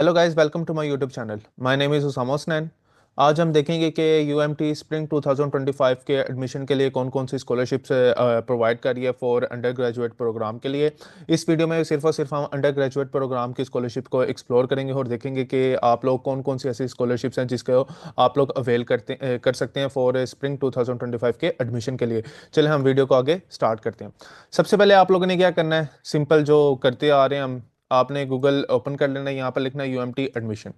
Hello guys, welcome to my YouTube channel. My name is Usama Hasnain. आज हम देखेंगे कि यूएमटी स्प्रिंग 2025 के एडमिशन के लिए कौन कौन सी स्कॉलरशिप्स प्रोवाइड कर रही है फॉर अंडर ग्रेजुएट प्रोग्राम के लिए। इस वीडियो में सिर्फ और सिर्फ हम अंडर ग्रेजुएट प्रोग्राम की स्कॉलरशिप को एक्सप्लोर करेंगे और देखेंगे कि आप लोग कौन कौन सी ऐसी स्कॉलरशिप्स हैं जिसको आप लोग अवेल कर सकते हैं फॉर स्प्रिंग 2025 के एडमिशन के लिए। चलिए हम वीडियो को आगे स्टार्ट करते हैं। सबसे पहले आप लोगों ने क्या करना है, सिंपल जो करते आ रहे हैं हम, आपने गूगल ओपन कर लेना है। यहाँ पर लिखना है यूएमटी एडमिशन।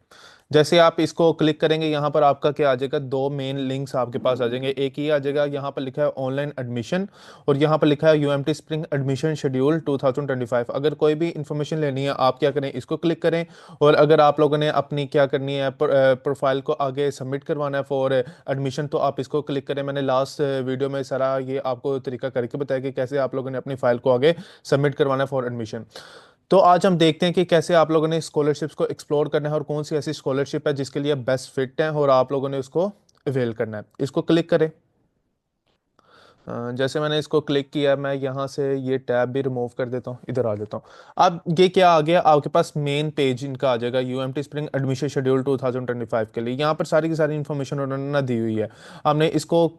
जैसे आप इसको क्लिक करेंगे, यहाँ पर आपका क्या आ जाएगा, दो मेन लिंक्स आपके पास आ जाएंगे। एक ही आ जाएगा, यहाँ पर लिखा है ऑनलाइन एडमिशन और यहाँ पर लिखा है यूएमटी स्प्रिंग एडमिशन शेड्यूल 2025। अगर कोई भी इंफॉर्मेशन लेनी है, आप क्या करें, इसको क्लिक करें। और अगर आप लोगों ने अपनी क्या करनी है, प्रोफाइल को आगे सबमिट करवाना है फॉर एडमिशन, तो आप इसको क्लिक करें। मैंने लास्ट वीडियो में सारा ये आपको तरीका करके बताया कि कैसे आप लोगों ने अपनी फाइल को आगे सबमिट करवाना है फॉर एडमिशन। तो आज हम देखते हैं कि कैसे आप लोगों ने स्कॉलरशिप्स को एक्सप्लोर करना है और कौन सी ऐसी स्कॉलरशिप है जिसके लिए बेस्ट फिट है और आप लोगों ने उसको अवेल करना है। इसको क्लिक करें। जैसे मैंने इसको क्लिक किया, मैं यहाँ से ये टैब भी रिमूव कर देता हूँ, इधर आ जाता हूँ। अब ये क्या आ गया, आपके पास मेन पेज इनका आ जाएगा, यूएमटी स्प्रिंग एडमिशन शेड्यूल 2025 के लिए। यहाँ पर सारी की सारी इन्फॉर्मेशन उन्होंने ना दी हुई है। हमने इसको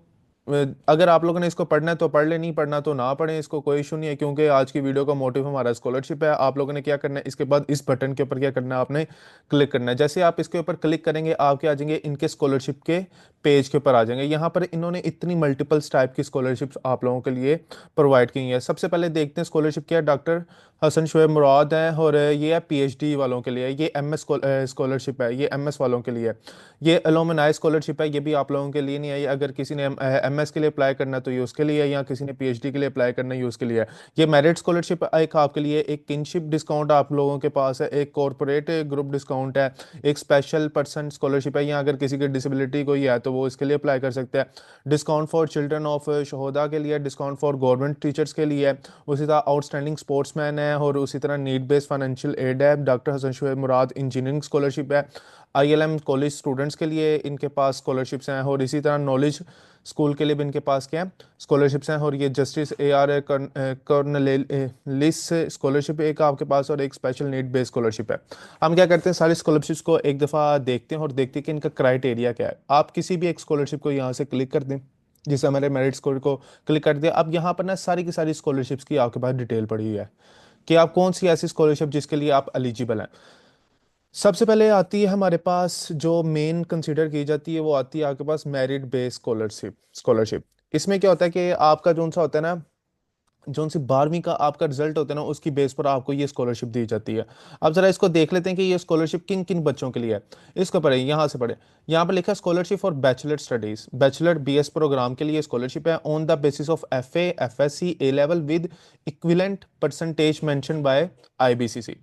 अगर आप लोगों ने इसको पढ़ना है तो पढ़ ले, नहीं पढ़ना तो ना पढ़ें, इसको कोई इशू नहीं है, क्योंकि आज की वीडियो का मोटिव हमारा स्कॉलरशिप है। आप लोगों ने क्या करना है, इसके बाद इस बटन के ऊपर क्या करना है, आपने क्लिक करना है। जैसे आप इसके ऊपर क्लिक करेंगे, आप क्या आ जाएंगे, इनके स्कॉलरशिप के पेज के ऊपर आ जाएंगे। यहाँ पर इन्होंने इतनी मल्टीपल्स टाइप की स्कॉलरशिप्स आप लोगों के लिए प्रोवाइड की है। सबसे पहले देखते हैं स्कॉलरशिप क्या है। डॉक्टर हसन शुएब मुराद है और ये है पीएचडी वालों के लिए। ये एमएस स्कॉलरशिप है, ये एमएस वालों के लिए है। ये एलुमनाई स्कॉलरशिप है, ये भी आप लोगों के लिए नहीं है। ये अगर किसी ने एमएस के लिए अप्लाई करना है तो ये उसके लिए है, या किसी ने पीएचडी के लिए अप्लाई करना है ये उसके लिए है। ये मेरिट स्कॉलरशिप एक आपके लिए, एक किनशिप डिस्काउंट आप लोगों के पास है, एक कॉरपोरेट ग्रुप डिस्काउंट है, एक स्पेशल पर्सन स्कॉलरशिप है, या अगर किसी की डिसेबिलिटी कोई है तो वो इसके लिए अप्लाई कर सकते हैं। डिस्काउंट फॉर चिल्ड्रन ऑफ शहोदा के लिए, डिस्काउंट फॉर गवर्नमेंट टीचर्स के लिए, उसी तरह आउटस्टैंडिंग स्पोर्ट्समैन है, और उसी तरह नीड बेस्ड फाइनेंशियल एड है। डॉक्टर हसन शुएब मुराद इंजीनियरिंग स्कॉलरशिप है। आईएलएम कॉलेज स्टूडेंट्स के लिए इनके पास स्कॉलरशिप्स हैं, और इसी तरह नॉलेज स्कूल के लिए भी इनके पास क्या है, स्कॉलरशिप्स हैं। और ये justice A R Cornelius scholarship एक आपके पास, और एक स्पेशल नीड बेस्ड स्कॉलरशिप है। हम क्या करते हैं, सारी स्कॉलरशिप्स को एक दफ़ा देखते हैं और देखते हैं कि इनका क्राइटेरिया क्या है। आप किसी भी एक स्कॉलरशिप को यहाँ से क्लिक कर दें, जैसे हमारे मेरिट स्कोर को क्लिक कर दिया। अब यहाँ पर ना सारी की सारी स्कॉलरशिप्स की आपके पास डिटेल पड़ी हुई है कि आप कौन सी ऐसी स्कॉलरशिप जिसके लिए आप एलिजिबल हैं। सबसे पहले आती है हमारे पास, जो मेन कंसीडर की जाती है वो आती है आपके पास मेरिट बेस्ड स्कॉलरशिप। स्कॉलरशिप इसमें क्या होता है कि आपका जो सा होता है ना, जो सी 12वीं का आपका रिजल्ट होता है ना, उसकी बेस पर आपको ये स्कॉलरशिप दी जाती है। अब जरा इसको देख लेते हैं कि ये स्कॉलरशिप किन किन बच्चों के लिए है। इसको पढ़े, यहाँ से पढ़े। यहाँ पर लिखा है scholarship for bachelor studies, bachelor BS program के लिए स्कॉलरशिप है on the basis of FA FSC A level with equivalent percentage mention by IBCC.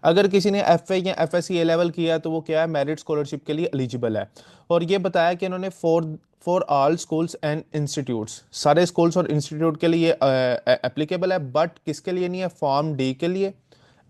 अगर किसी ने एफए या एफएससी ए लेवल किया है तो वो क्या है, मेरिट स्कॉलरशिप के लिए एलिजिबल है। और ये बताया कि इन्होंने for all schools and institutes, सारे स्कूल्स और इंस्टीट्यूट के लिए एप्लीकेबल है, बट किसके लिए नहीं है, फॉर्म डी के लिए,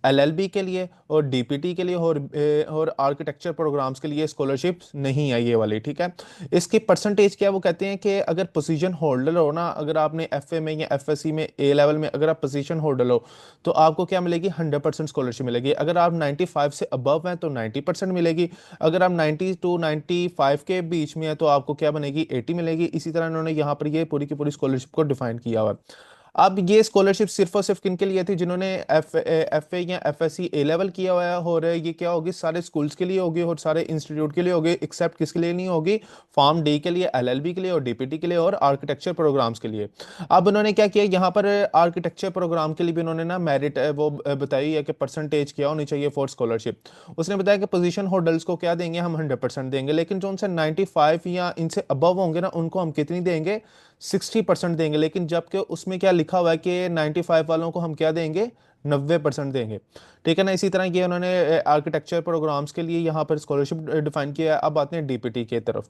एलएलबी के लिए और डीपीटी के लिए, और आर्किटेक्चर प्रोग्राम्स के लिए स्कॉलरशिप नहीं है ये वाली, ठीक है। इसकी परसेंटेज क्या है, वो कहते हैं कि अगर पोजीशन होल्डर हो ना, अगर आपने एफए में या एफएससी में ए लेवल में अगर आप पोजीशन होल्डर हो तो आपको क्या मिलेगी, 100% स्कॉलरशिप मिलेगी। अगर आप 95 से अबव हैं तो 90% मिलेगी। अगर आप 90 टू 95 के बीच में है तो आपको क्या बनेगी, 80 मिलेगी। इसी तरह इन्होंने यहाँ पर ये पूरी की पूरी स्कॉलरशिप को डिफाइन किया हुआ है। अब ये स्कॉलरशिप सिर्फ और सिर्फ किन के लिए थी, जिन्होंने एफ ए या एफ एस सी ए लेवल किया हुआ है। और ये क्या होगी, सारे स्कूल्स के लिए होगी और सारे इंस्टीट्यूट के लिए होगी, एक्सेप्ट किसके लिए नहीं होगी, फॉर्म डी के लिए, एलएलबी के लिए और डीपीटी के लिए और आर्किटेक्चर प्रोग्राम्स के लिए। अब उन्होंने क्या किया, यहाँ पर आर्किटेक्चर प्रोग्राम के लिए भी उन्होंने ना मेरिट वो बताई है कि परसेंटेज क्या होनी चाहिए फॉर स्कॉलरशिप। उसने बताया कि पोजीशन होल्डर्स को क्या देंगे, हम 100% देंगे, लेकिन जो उनसे 95 या इनसे अबव होंगे ना, उनको हम कितनी देंगे, 60% देंगे। लेकिन जबकि उसमें क्या लिखा हुआ है कि 95 वालों को हम क्या देंगे, 90% देंगे, ठीक है ना। इसी तरह ये उन्होंने आर्किटेक्चर प्रोग्राम्स के लिए यहाँ पर स्कॉलरशिप डिफाइन किया है। अब आते हैं डीपीटी की तरफ।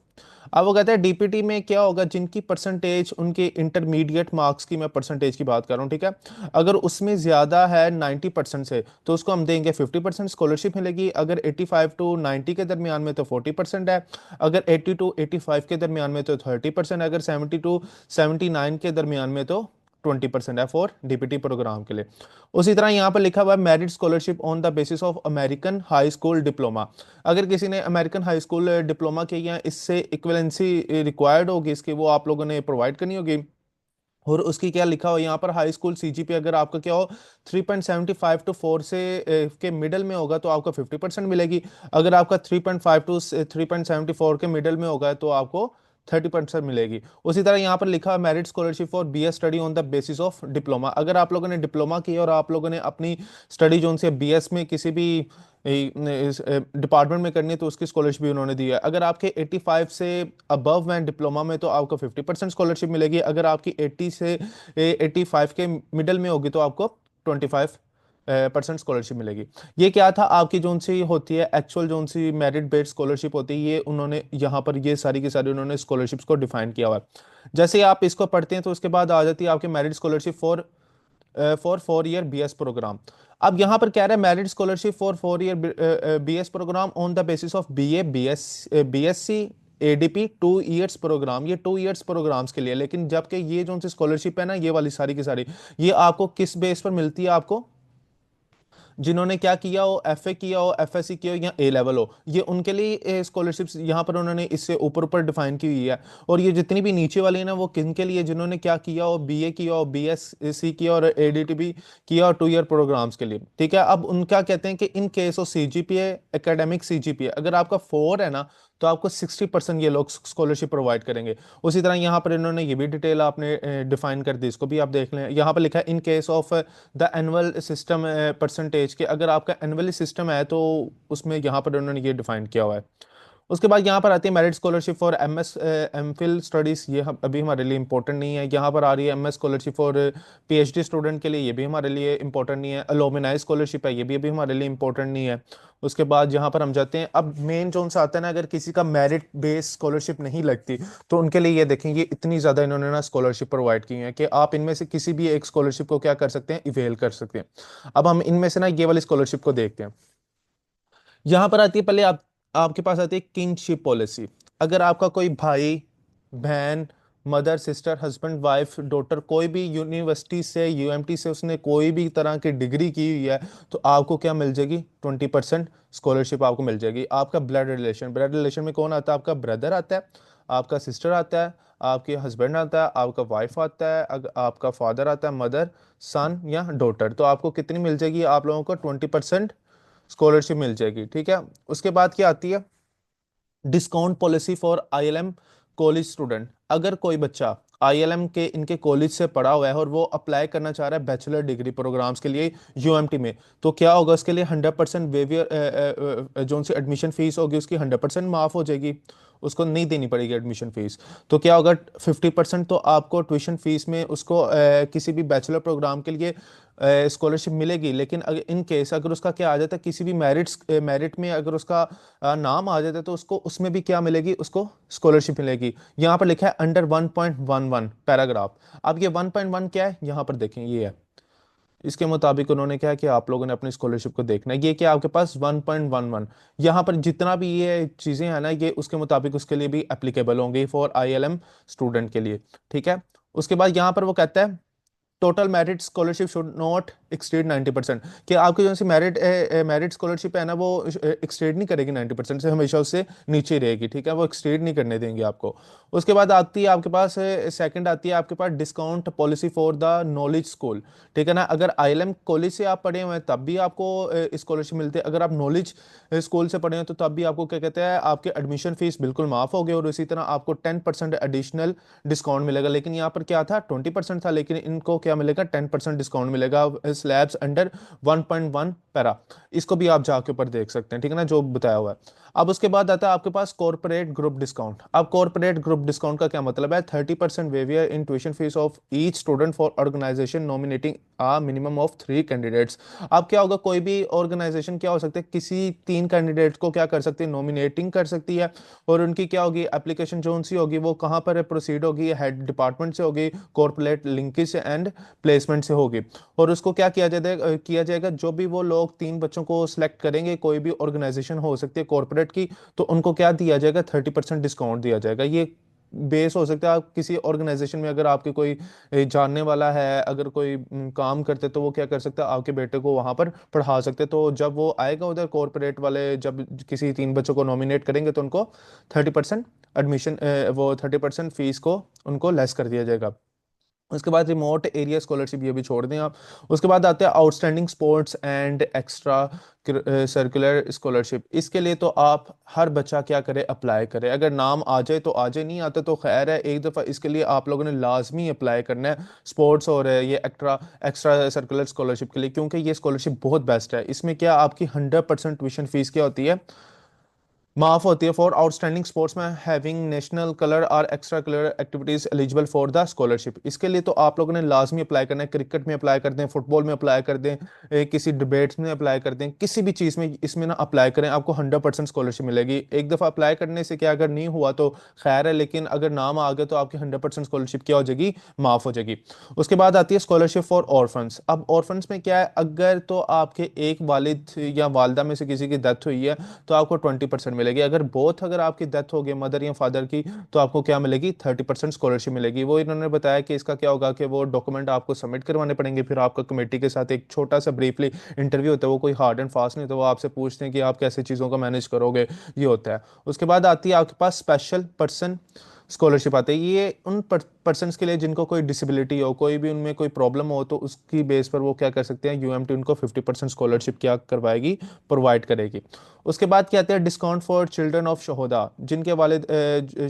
अब वो कहते हैं डीपीटी में क्या होगा, जिनकी परसेंटेज, उनके इंटरमीडिएट मार्क्स की मैं परसेंटेज की बात कर रहा हूँ, ठीक है। अगर उसमें ज़्यादा है 90% से तो उसको हम देंगे 50% स्कॉलरशिप मिलेगी। अगर 85 टू 90 के दरमियान में तो 40% है। अगर 80 टू 85 के दरमियान में तो 30% है। अगर 70 टू 79 के दरमियान में तो 20% है फॉर डीपीटी प्रोग्राम के लिए। उसी तरह यहाँ पर लिखा हुआ है merit scholarship on the basis of American high school diploma. अगर किसी ने अमेरिकन हाई स्कूल डिप्लोमा किया है, इससे इक्वलेंसी रिक्वायर्ड होगी इसकी, वो आप लोगों ने प्रोवाइड करनी होगी। और उसकी क्या लिखा हो यहाँ पर, हाई स्कूल सीजीपी अगर आपका क्या हो 3.75 टू 4 से के मिडल में होगा तो आपको 50% मिलेगी। अगर आपका 3.5 टू 3.74 के मिडल में होगा तो आपको 30% मिलेगी। उसी तरह यहाँ पर लिखा है merit scholarship for BS study on the basis of diploma. अगर आप लोगों ने डिप्लोमा की और आप लोगों ने अपनी स्टडी जो उनसे बीएस में किसी भी डिपार्टमेंट में करनी है तो उसकी स्कॉलरशिप भी उन्होंने दी है। अगर आपके 85 से अबव हैं डिप्लोमा में तो आपको 50% स्कॉलरशिप मिलेगी। अगर आपकी 80 से 85 के मिडल में होगी तो आपको 25% स्कॉलरशिप मिलेगी। ये क्या था, आपकी जोन सी होती है एक्चुअल जोन सी मेरिट बेस्ड स्कॉलरशिप होती है, ये उन्होंने यहाँ पर ये सारी की सारी उन्होंने स्कॉलरशिप्स को डिफाइन किया हुआ है। जैसे ही आप इसको पढ़ते हैं तो उसके बाद आ जाती है आपकी merit scholarship for 4 year BS program. अब यहां पर कह रहा है merit scholarship for 4 year BS program on the basis of BA BSc ADP 2 years program. ये 2 ईयर्स प्रोग्राम्स के लिए, लेकिन जबकि ये जो उनसे स्कॉलरशिप है ना, ये वाली सारी की सारी ये आपको किस बेस पर मिलती है, आपको जिन्होंने क्या किया हो, एफए किया हो, एफएससी किया हो या ए लेवल हो, ये उनके लिए स्कॉलरशिप्स यहाँ पर उन्होंने इससे ऊपर ऊपर डिफाइन की हुई है। और ये जितनी भी नीचे वाली है ना, वो किन के लिए, जिन्होंने क्या किया हो, बीए किया हो, बीएससी किया और एडीटीबी किया और 2 ईयर प्रोग्राम्स के लिए। ठीक है, अब उनका कहते हैं कि in case of CGPA academic CGPA अगर आपका 4 है ना तो आपको 60% ये लोग स्कॉलरशिप प्रोवाइड करेंगे। उसी तरह यहाँ पर इन्होंने ये भी डिटेल आपने डिफाइन कर दी, इसको भी आप देख लें। यहाँ पर लिखा है in case of the annual system percentage के, अगर आपका एनुअली सिस्टम है तो उसमें यहाँ पर उन्होंने ये डिफाइन किया हुआ है। उसके बाद यहाँ पर आती है merit scholarship for MS MPhil studies. ये अभी हमारे लिए इंपॉर्टेंट नहीं है। यहाँ पर आ रही है MS scholarship for PhD student के लिए, ये भी हमारे लिए इंपॉर्टेंट नहीं है। अलुमनाई स्कॉलरशिप है, ये भी अभी हमारे लिए इंपॉर्टेंट नहीं है। उसके बाद यहाँ पर हम जाते हैं, अब मेन जो सा आता है ना, अगर किसी का मेरिट बेस्ड स्कॉलरशिप नहीं लगती तो उनके लिए ये देखें, ये इतनी ज़्यादा इन्होंने ना स्कॉलरशिप प्रोवाइड की है कि आप इनमें से किसी भी एक स्कॉलरशिप को क्या कर सकते हैं, इवेल कर सकते हैं। अब हम इनमें से ना ये वाली स्कॉलरशिप को देखते हैं। यहां पर आती है पहले आपके पास आती है किनशिप पॉलिसी। अगर आपका कोई भाई बहन mother sister husband wife daughter कोई भी यूनिवर्सिटी से यूएमटी से उसने कोई भी तरह की डिग्री की हुई है तो आपको क्या मिल जाएगी, 20% स्कॉलरशिप आपको मिल जाएगी। आपका ब्लड रिलेशन में कौन आता है, आपका ब्रदर आता है, आपका सिस्टर आता है, आपके हस्बैंड आता है, आपका वाइफ आता है, आपका फादर आता है, मदर सन या डॉटर, तो आपको कितनी मिल जाएगी, आप लोगों को 20% स्कॉलरशिप मिल जाएगी। ठीक है, उसके बाद क्या आती है discount policy for ILM college student. अगर कोई बच्चा आईएलएम के इनके कॉलेज से पढ़ा हुआ है और वो अप्लाई करना चाह रहा है बैचलर डिग्री प्रोग्राम्स के लिए यूएमटी में, तो क्या होगा, उसके लिए 100% वेवियर जो सी एडमिशन फीस होगी उसकी 100% माफ हो जाएगी, उसको नहीं देनी पड़ेगी एडमिशन फीस। तो क्या होगा, 50% तो आपको ट्यूशन फीस में उसको किसी भी बैचलर प्रोग्राम के लिए स्कॉलरशिप मिलेगी। लेकिन अगर इन केस अगर उसका क्या आ जाता है, किसी भी मेरिट में अगर उसका नाम आ जाता है तो उसको उसमें भी क्या मिलेगी, उसको स्कॉलरशिप मिलेगी। यहाँ पर लिखा है अंडर 1.11 पैराग्राफ। अब ये 1.1 क्या है, यहाँ पर देखें ये है, इसके मुताबिक उन्होंने क्या है कि आप लोगों ने अपनी स्कॉलरशिप को देखना है। ये क्या आपके पास 1.11, यहाँ पर जितना भी ये चीज़ें हैं ना ये उसके मुताबिक उसके लिए भी एप्लीकेबल होंगी फॉर आईएलएम स्टूडेंट के लिए। ठीक है, उसके बाद यहाँ पर वो कहता है total merit scholarship should not exceed 90%। कि आपकी जो सी मेरिट स्कॉलरशिप है ना वो एक्ससीड नहीं करेगी 90% से, हमेशा उससे नीचे ही रहेगी। ठीक है, वो एक्ससीड नहीं करने देंगे आपको। उसके बाद आती है आपके पास सेकंड आती है आपके पास discount policy for the knowledge school. ठीक है ना, अगर आईएलएम कॉलेज से आप पढ़े हुए हैं तब भी आपको स्कॉलरशिप मिलती है, अगर आप नॉलेज स्कूल से पढ़े हैं तो तब भी आपको क्या कहते हैं, आपके एडमिशन फीस बिल्कुल माफ हो गए और इसी तरह आपको 10% एडिशनल डिस्काउंट मिलेगा। लेकिन यहाँ पर क्या था, 20% था, लेकिन इनको क्या मिलेगा, 10% डिस्काउंट मिलेगा स्लैब्स अंडर 1.1 पैरा। इसको भी आप जाके ऊपर देख सकते हैं, ठीक है ना, जो बताया हुआ है। अब उसके बाद आता है आपके पास कॉर्पोरेट ग्रुप डिस्काउंट। अब कॉर्पोरेट ग्रुप डिस्काउंट का क्या मतलब है, 30% waiver in tuition fees of each student for organisation nominating a minimum of 3 candidates. अब क्या होगा, कोई भी ऑर्गेनाइजेशन क्या हो सकता है, किसी 3 कैंडिडेट को क्या कर सकती है, नॉमिनेटिंग कर सकती है। और उनकी क्या होगी एप्लीकेशन जो सी होगी वो कहाँ पर प्रोसीड होगी, हेड डिपार्टमेंट से होगी, कॉर्पोरेट लिंकेज एंड प्लेसमेंट से होगी। और उसको क्या किया जाएगा, जो भी वो लोग 3 बच्चों को सिलेक्ट करेंगे, कोई भी ऑर्गेनाइजेशन हो सकती है कॉर्पोरेट की, तो उनको क्या दिया जाएगा, 30% डिस्काउंट दिया जाएगा। ये बेस हो सकता है आप किसी ऑर्गेनाइजेशन में, अगर आपके कोई जानने वाला है, अगर कोई काम करते, तो वो क्या कर सकता है, आपके बेटे को वहां पर पढ़ा सकते हैं। तो जब वो आएगा उधर, कॉरपोरेट वाले जब किसी 3 बच्चों को नॉमिनेट करेंगे तो उनको 30% एडमिशन, वो 30% फीस को उनको लेस कर दिया जाएगा। उसके बाद रिमोट एरिया स्कॉलरशिप, ये भी छोड़ दें आप। उसके बाद आते हैं outstanding sports and extra circular scholarship. इसके लिए तो आप हर बच्चा क्या करे, अप्लाई करे। अगर नाम आ जाए तो आ जाए, नहीं आता तो खैर है, एक दफ़ा इसके लिए आप लोगों ने लाजमी अप्लाई करना है, स्पोर्ट्स और ये एक्स्ट्रा एक्स्ट्रा सर्कुलर स्कॉलरशिप के लिए, क्योंकि ये स्कॉलरशिप बहुत बेस्ट है। इसमें क्या आपकी 100% ट्यूशन फीस क्या होती है, माफ होती है for outstanding sportsman having national colour और extra colour activities eligible for the scholarship. इसके लिए तो आप लोगों ने लाजमी अप्लाई करना है। क्रिकेट में अप्लाई कर दें, फुटबॉल में अप्लाई कर दें, किसी डिबेट्स में अप्लाई कर दें, किसी भी चीज़ में इसमें ना अप्लाई करें, आपको 100% स्कॉलरशिप मिलेगी। एक दफ़ा अप्लाई करने से क्या, अगर नहीं हुआ तो खैर है, लेकिन अगर नाम आ गया तो आपकी 100% स्कॉलरशिप क्या हो जाएगी, माफ हो जाएगी। उसके बाद आती है स्कॉलरशिप फॉर ऑर्फन्स। अब ऑर्फन्स में क्या है, अगर तो आपके एक वालिद या वालदा में से किसी की डेथ हुई है तो आपको 20% मिलेगी। अगर बोथ, अगर आपकी डेथ हो गई मदर या फादर की, तो आपको क्या मिलेगी, 30% स्कॉलरशिप मिलेगी। वो इन्होंने बताया कि इसका क्या होगा कि वो डॉक्यूमेंट आपको सबमिट करवाने पड़ेंगे, फिर आपका कमेटी के साथ एक छोटा सा ब्रीफली इंटरव्यू होता है। वो कोई हार्ड एंड फास्ट नहीं होता, वो आपसे पूछते हैं कि आप कैसे चीज़ों को मैनेज करोगे, ये होता है। उसके बाद आती है आपके पास स्पेशल पर्सन स्कॉलरशिप आते हैं। ये उन पर्सन्स के लिए जिनको कोई डिसेबिलिटी हो, कोई भी उनमें कोई प्रॉब्लम हो, तो उसकी बेस पर वो क्या कर सकते हैं, यूएमटी उनको 50% स्कॉलरशिप क्या करवाएगी, प्रोवाइड करेगी। उसके बाद क्या आते हैं डिस्काउंट फॉर चिल्ड्रन ऑफ शहोदा। जिनके वालिद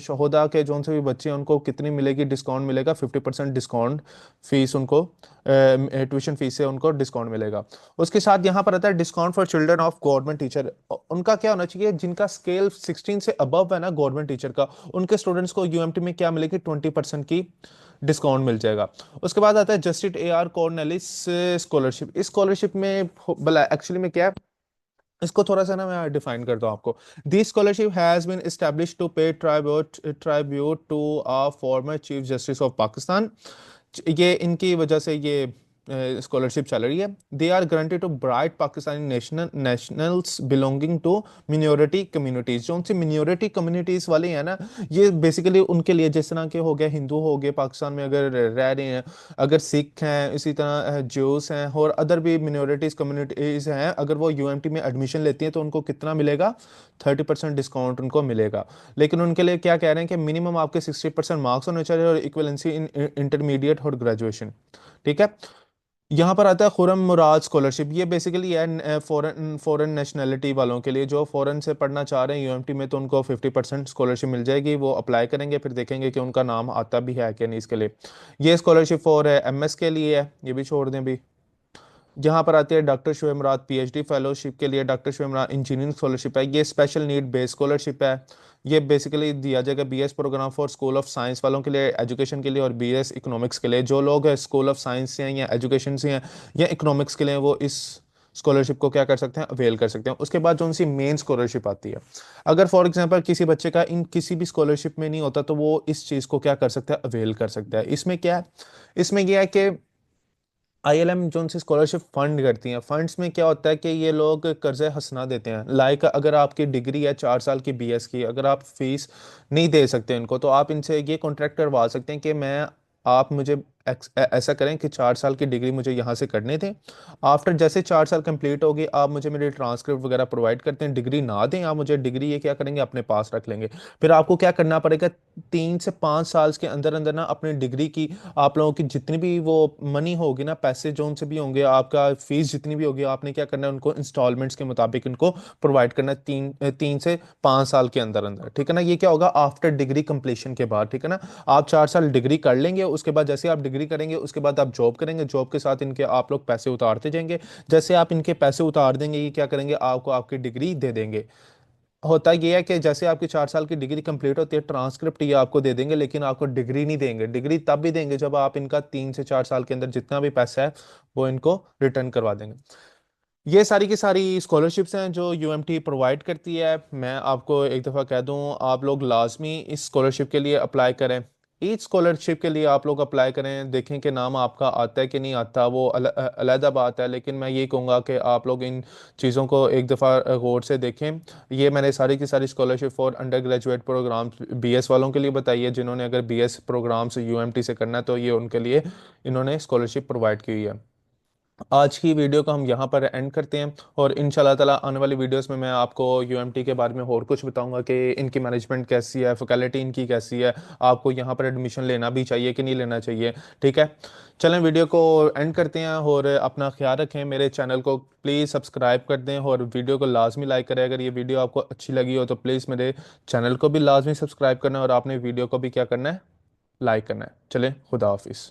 शहोदा के जोन से भी बच्चे हैं, उनको कितनी मिलेगी, डिस्काउंट मिलेगा, 50% डिस्काउंट फीस उनको, ट्यूशन फीस से उनको डिस्काउंट मिलेगा। उसके साथ यहाँ पर आता है discount for children of government teacher. उनका क्या होना चाहिए, जिनका स्केल 16 से अबव है ना गवर्नमेंट टीचर का, उनके स्टूडेंट्स को यूएमटी में क्या मिलेगी, 20% की डिस्काउंट मिल जाएगा। उसके बाद आता है justice A R Cornelis scholarship. इस स्कॉलरशिप में भला एक्चुअली में क्या है, इसको थोड़ा सा ना मैं डिफाइन करता हूँ आपको। This scholarship has been established to pay tribute to a former chief justice of Pakistan. ये इनकी वजह से ये स्कॉलरशिप चल रही है। They are granted to bright Pakistani nationals belonging to minority communities. जो उनसे मिनोरिटी कम्युनिटीज वाले हैं ना, ये बेसिकली उनके लिए, जिस तरह के हो गए हिंदू हो गए पाकिस्तान में अगर रह रहे हैं, अगर सिख हैं, इसी तरह ज्यूस हैं और अदर भी मिनोरिटीज कम्युनिटीज हैं, अगर वो यूएमटी में एडमिशन लेती हैं तो उनको कितना मिलेगा, 30% डिस्काउंट उनको मिलेगा। लेकिन उनके लिए क्या कह रहे हैं कि मिनिमम आपके 60% मार्क्स होने चाहिए और इक्वलेंसी इन इंटरमीडिएट और ग्रेजुएशन। ठीक है। यहाँ पर आता है खुरम मुराद स्कॉलरशिप। ये बेसिकली है फॉरेन फॉरेन नेशनैलिटी वालों के लिए, जो फॉरेन से पढ़ना चाह रहे हैं यूएमटी में, तो उनको 50% स्कॉलरशिप मिल जाएगी। वो अप्लाई करेंगे, फिर देखेंगे कि उनका नाम आता भी है कि नहीं इसके लिए। ये स्कॉलरशिप फॉर एमएस के लिए है, ये भी छोड़ दें भी। यहाँ पर आती है डॉक्टर शुएब मुराद पीएचडी फेलोशिप के लिए, डॉक्टर शुएब मुराद इंजीनियरिंग स्कॉलरशिप है। ये स्पेशल नीड बेस्ड स्कॉलरशिप है। ये बेसिकली दिया जाएगा BS program for school of science वालों के लिए, एजुकेशन के लिए, और बीएस इकोनॉमिक्स के लिए। जो लोग स्कूल ऑफ साइंस से हैं या एजुकेशन से हैं या इकोनॉमिक्स के लिए, वो इस स्कॉलरशिप को क्या कर सकते हैं, अवेल कर सकते हैं। उसके बाद जो उनकी मेन स्कॉलरशिप आती है, अगर फॉर एग्जांपल किसी बच्चे का इन किसी भी स्कॉलरशिप में नहीं होता, तो वो इस चीज़ को क्या कर सकता है, अवेल कर सकता है। इसमें क्या है, इसमें यह है कि आईएलएम जो उनसे स्कॉलरशिप फंड करती हैं, फंड्स में क्या होता है कि ये लोग कर्जे हंसना देते हैं। लाइक अगर आपकी डिग्री है 4 साल की बीएस की, अगर आप फीस नहीं दे सकते इनको, तो आप इनसे ये कॉन्ट्रैक्ट करवा सकते हैं कि मैं, आप मुझे ऐसा करें कि 4 साल की डिग्री मुझे यहाँ से करने दें। आफ्टर जैसे 4 साल कंप्लीट होगी, आप मुझे मेरे ट्रांसक्रिप्ट वगैरह प्रोवाइड करते हैं। डिग्री ना दें आप मुझे, डिग्री ये क्या करेंगे, अपने पास रख लेंगे। फिर आपको क्या करना पड़ेगा, 3 से 5 साल के अंदर अंदर ना अपनी डिग्री की, आप लोगों की जितनी भी वो मनी होगी ना, पैसे जो उनसे भी होंगे, आपका फीस जितनी भी होगी, आपने क्या करना है, उनको इंस्टॉलमेंट्स के मुताबिक इनको प्रोवाइड करना है, 3 से 5 साल के अंदर अंदर। ठीक है ना, ये क्या होगा, आफ्टर डिग्री कंप्लीशन के बाद। ठीक है ना, आप 4 साल डिग्री कर लेंगे, उसके बाद जैसे आप डिग्री करेंगे उसके बाद आप जॉब करेंगे, जॉब के साथ इनके आप लोग पैसे उतारते जाएंगे। जैसे आप इनके पैसे उतार देंगे, ये क्या करेंगे, आपको आपकी डिग्री दे देंगे। होता ये है कि जैसे आपकी 4 साल की डिग्री कंप्लीट होती है, ट्रांसक्रिप्ट ये आपको दे देंगे, लेकिन आपको डिग्री नहीं देंगे। डिग्री तब भी देंगे जब आप इनका 3 से 4 साल के अंदर जितना भी पैसा है वो इनको रिटर्न करवा देंगे। ये सारी की सारी स्कॉलरशिप्स हैं जो यूएमटी प्रोवाइड करती है। मैं आपको एक दफ़ा कह दूं, आप लोग लाजमी इस स्कॉलरशिप के लिए अप्लाई करें। ईच स्कॉलरशिप के लिए आप लोग अप्लाई करें, देखें कि नाम आपका आता है कि नहीं आता, वो अलहदा बात है, लेकिन मैं ये कहूँगा कि आप लोग इन चीज़ों को एक दफ़ा गौर से देखें। ये मैंने सारी की सारी scholarship for undergraduate programs BS वालों के लिए बताई है, जिन्होंने अगर बीएस प्रोग्राम्स यूएमटी से करना है तो ये उनके लिए इन्होंने स्कॉलरशिप प्रोवाइड की हुई है। आज की वीडियो को हम यहाँ पर एंड करते हैं, और इंशाल्लाह ताला आने वाली वीडियोस में मैं आपको यूएमटी के बारे में और कुछ बताऊंगा कि इनकी मैनेजमेंट कैसी है, फैकल्टी इनकी कैसी है, आपको यहाँ पर एडमिशन लेना भी चाहिए कि नहीं लेना चाहिए। ठीक है, चलें वीडियो को एंड करते हैं, और अपना ख्याल रखें। मेरे चैनल को प्लीज़ सब्सक्राइब कर दें और वीडियो को लाजमी लाइक करें। अगर ये वीडियो आपको अच्छी लगी हो तो प्लीज़ मेरे चैनल को भी लाजमी सब्सक्राइब करना है, और आपने वीडियो को भी क्या करना है, लाइक करना है। चलें, खुदा हाफिज़।